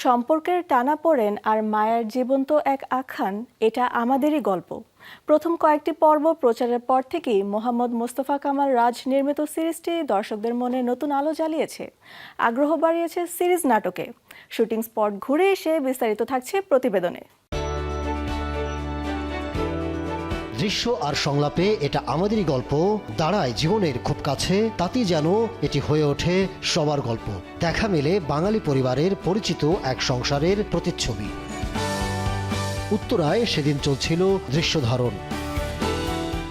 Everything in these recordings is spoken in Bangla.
সম্পর্কের টানাপোড়েন আর মায়ার জীবন্ত এক আখ্যান, এটা আমাদেরই গল্প। প্রথম কয়েকটি পর্ব প্রচারের পর থেকেই মোহাম্মদ মোস্তফা কামাল রাজ নির্মিত সিরিজটি দর্শকদের মনে নতুন আলো জ্বালিয়েছে, আগ্রহ বাড়িয়েছে সিরিজ নাটকে। শুটিং স্পট ঘুরে এসে বিস্তারিত থাকছে প্রতিবেদনে। দৃশ্য আর সংলাপে এটা আমাদেরই গল্প দাঁড়ায় জীবনের খুব কাছে, তাতেই যেন এটি হয়ে ওঠে সবার গল্প। দেখা মেলে বাঙালি পরিবারের পরিচিত এক সংসারের প্রতিচ্ছবি। উত্তরায় সেদিন চলছিল দৃশ্যধারণ।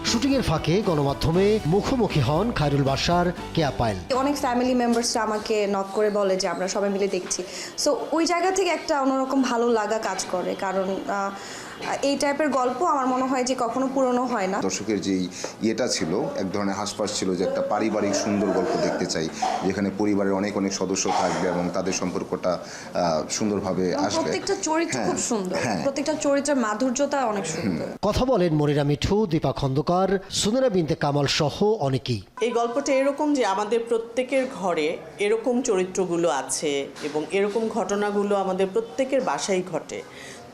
শুটিংয়ের ফাঁকে গণমাধ্যমে মুখোমুখি হন খায়রুল বাশার, কেয়া পায়েল। অনেক ফ্যামিলি মেম্বার্সরা আমাকে নক করে বলে যে আমরা সবাই মিলে দেখছি। সো ওই জায়গা থেকে একটা অন্যরকম ভালো লাগা কাজ করে, কারণ এই টাইপের গল্প আমার মনে হয় যে কখনো পুরনো হয় না। দর্শকের যেই ইয়েটা ছিল, এক ধরনের হাসপাস ছিল যে একটা পারিবারিক সুন্দর গল্প দেখতে চাই, যেখানে পরিবারের অনেক অনেক সদস্য থাকবে এবং তাদের সম্পর্কটা সুন্দরভাবে আসবে। প্রত্যেকটা চরিত্র খুব সুন্দর, প্রত্যেকটা চরিত্রের মাধুর্যতা অনেক সুন্দর। কথা বলেন মনিরা মিঠু, দীপা খন্দকার, সুনেরা বিনতে কামাল সহ অনেকেই। এই গল্পটা এরকম যে আমাদের প্রত্যেকের ঘরে এরকম চরিত্রগুলো আছে এবং এরকম ঘটনাগুলো আমাদের প্রত্যেকের বাসায় ঘটে।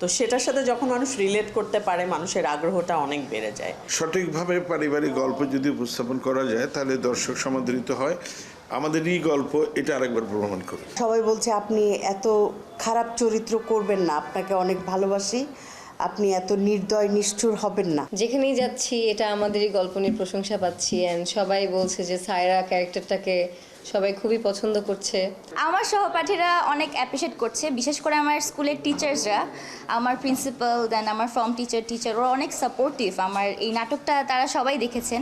তো সেটার সাথে যখন মানুষ রিলেট করতে পারে, মানুষের আগ্রহটা অনেক বেড়ে যায়। সঠিকভাবে পারিবারিক গল্প যদি উপস্থাপন করা যায় তাহলে দর্শক সমাদৃত হয়। আমাদের এই গল্প এটা আরেকবার প্রমাণ করে। সবাই বলছে আপনি এত খারাপ চরিত্র করবেন না, আপনাকে অনেক ভালোবাসি, আপনি এত নির্দয় নিষ্ঠুর হবেন না। যেখানেই যাচ্ছি এটা আমাদেরই গল্প নিয়ে প্রশংসা পাচ্ছি, অ্যান্ড সবাই বলছে যে সায়রা ক্যারেক্টারটাকে সবাই খুবই পছন্দ করছে। আমার সহপাঠীরা অনেক অ্যাপ্রিশিয়েট করছে, বিশেষ করে আমার স্কুলের টিচার্সরা, আমার প্রিন্সিপাল, দেন আমার ফর্ম টিচার ওরা অনেক সাপোর্টিভ। আমার এই নাটকটা তারা সবাই দেখেছেন।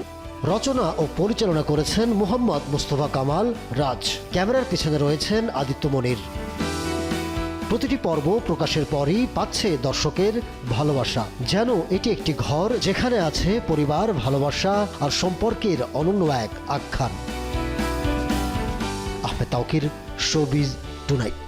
রচনা ও পরিচালনা করেছেন মোহাম্মদ মোস্তফা কামাল রাজ। ক্যামেরার পিছনে রয়েছেন আদিত্য মনির। প্রতিটি পর্ব প্রকাশের পরই পাচ্ছে দর্শকের ভালোবাসা, যেন এটি একটি ঘর যেখানে আছে পরিবার, ভালোবাসা আর সম্পর্কের অনন্য এক আখ্যান। Ahmed Tauquir, showbiz tonight.